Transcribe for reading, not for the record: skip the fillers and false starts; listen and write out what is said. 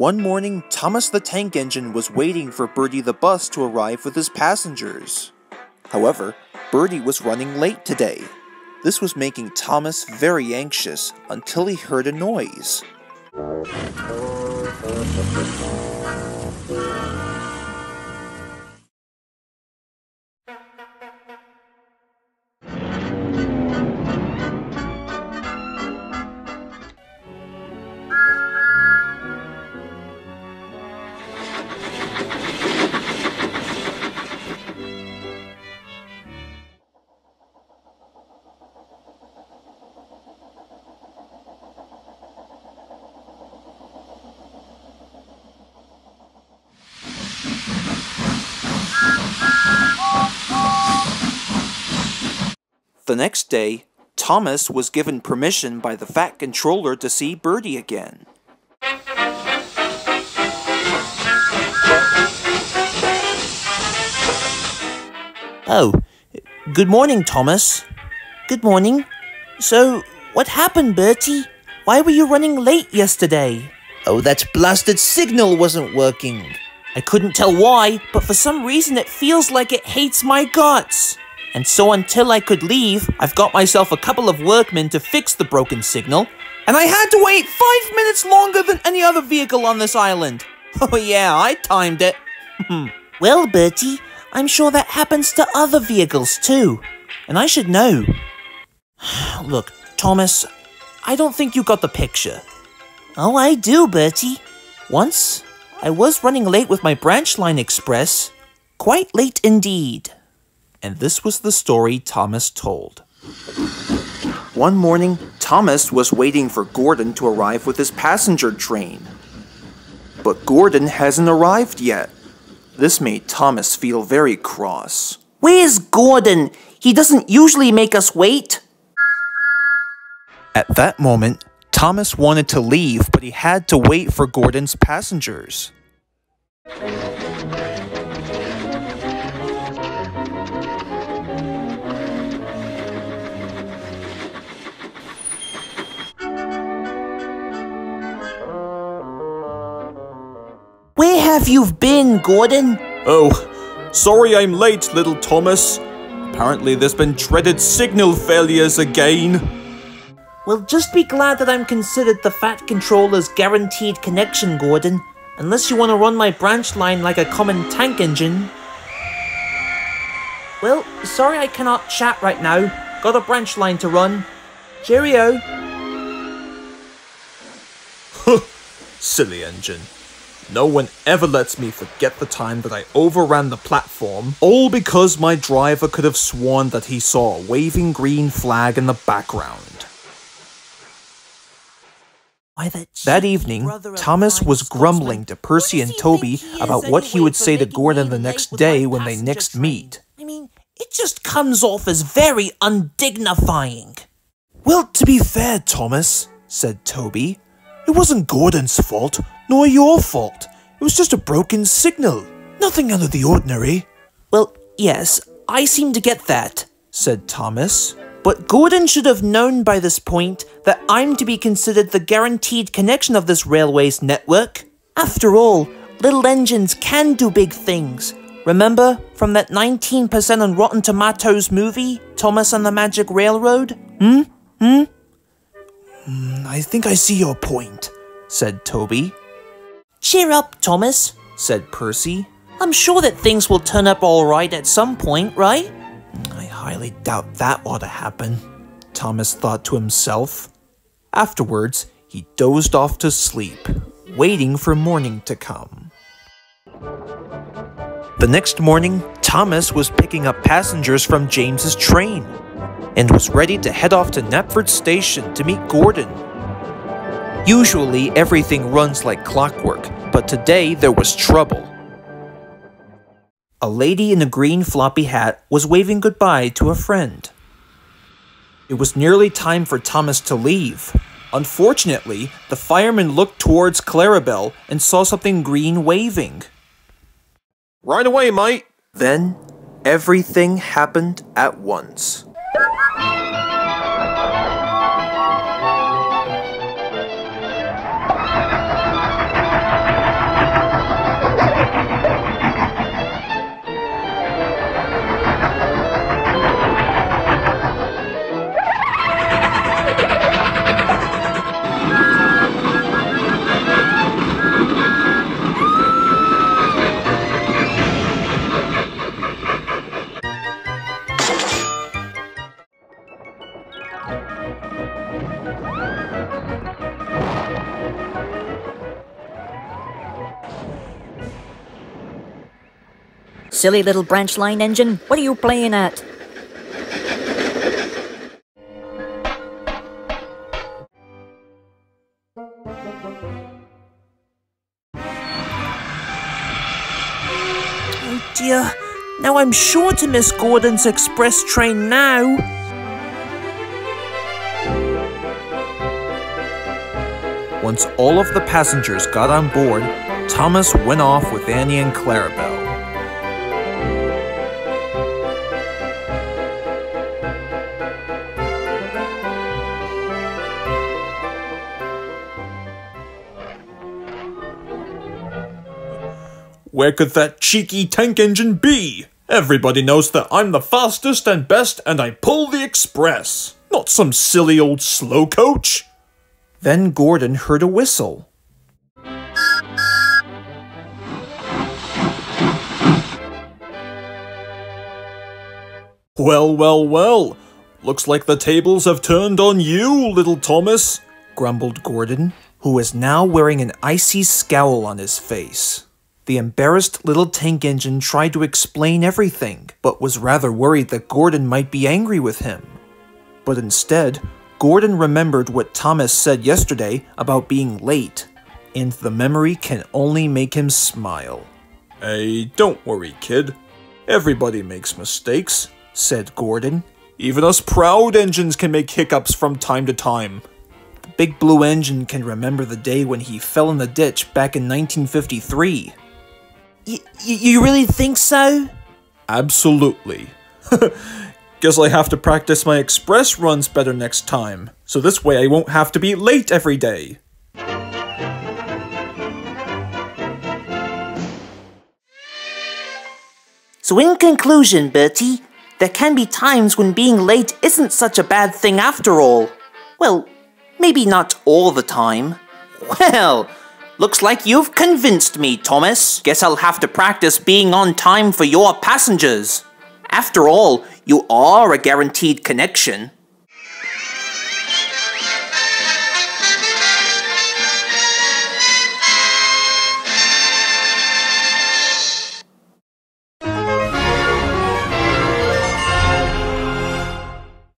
One morning, Thomas the Tank Engine was waiting for Bertie the Bus to arrive with his passengers. However, Bertie was running late today. This was making Thomas very anxious until he heard a noise. The next day, Thomas was given permission by the Fat Controller to see Bertie again. Oh, good morning, Thomas. Good morning. So, what happened, Bertie? Why were you running late yesterday? Oh, that blasted signal wasn't working. I couldn't tell why, but for some reason it feels like it hates my guts. And so until I could leave, I've got myself a couple of workmen to fix the broken signal, and I had to wait 5 minutes longer than any other vehicle on this island. Oh yeah, I timed it. Well, Bertie, I'm sure that happens to other vehicles too, and I should know. Look, Thomas, I don't think you got the picture. Oh, I do, Bertie. Once, I was running late with my branch line express. Quite late indeed. And this was the story Thomas told. One morning, Thomas was waiting for Gordon to arrive with his passenger train. But Gordon hasn't arrived yet. This made Thomas feel very cross. Where's Gordon? He doesn't usually make us wait. At that moment, Thomas wanted to leave, but he had to wait for Gordon's passengers. Where have you been, Gordon? Oh, sorry I'm late, little Thomas. Apparently there's been dreaded signal failures again. Well, just be glad that I'm considered the Fat Controller's guaranteed connection, Gordon. Unless you want to run my branch line like a common tank engine. Well, sorry I cannot chat right now. Got a branch line to run. Cheerio. Silly engine. No one ever lets me forget the time that I overran the platform, all because my driver could have sworn that he saw a waving green flag in the background. That evening, Thomas was grumbling to Percy and Toby about what he would say to Gordon the next day when they next meet. I mean, it just comes off as very undignifying. Well, to be fair, Thomas, said Toby, it wasn't Gordon's fault, nor your fault. It was just a broken signal. Nothing out of the ordinary. Well, yes, I seem to get that, said Thomas. But Gordon should have known by this point that I'm to be considered the guaranteed connection of this railway's network. After all, little engines can do big things. Remember from that 19% on Rotten Tomatoes movie, Thomas and the Magic Railroad? I think I see your point, said Toby. Cheer up, Thomas, said Percy. I'm sure that things will turn up all right at some point, right? I highly doubt that ought to happen, Thomas thought to himself. Afterwards, he dozed off to sleep, waiting for morning to come. The next morning, Thomas was picking up passengers from James's train, and was ready to head off to Knapford Station to meet Gordon. Usually, everything runs like clockwork, but today there was trouble. A lady in a green floppy hat was waving goodbye to a friend. It was nearly time for Thomas to leave. Unfortunately, the fireman looked towards Clarabelle and saw something green waving. Right away, mate! Then, everything happened at once. Silly little branch line engine, what are you playing at? Oh dear, now I'm sure to miss Gordon's express train now. Once all of the passengers got on board, Thomas went off with Annie and Clarabelle. Where could that cheeky tank engine be? Everybody knows that I'm the fastest and best and I pull the express, not some silly old slow coach. Then Gordon heard a whistle. Well, well, well. Looks like the tables have turned on you, little Thomas, grumbled Gordon, who was now wearing an icy scowl on his face. The embarrassed little tank engine tried to explain everything, but was rather worried that Gordon might be angry with him. But instead, Gordon remembered what Thomas said yesterday about being late, and the memory can only make him smile. Hey, don't worry, kid. Everybody makes mistakes, said Gordon. Even us proud engines can make hiccups from time to time. The big blue engine can remember the day when he fell in the ditch back in 1953. You really think so? Absolutely. Guess I have to practice my express runs better next time, so this way I won't have to be late every day. So in conclusion, Bertie, there can be times when being late isn't such a bad thing after all. Well, maybe not all the time. Well, looks like you've convinced me, Thomas. Guess I'll have to practice being on time for your passengers. After all, you are a guaranteed connection.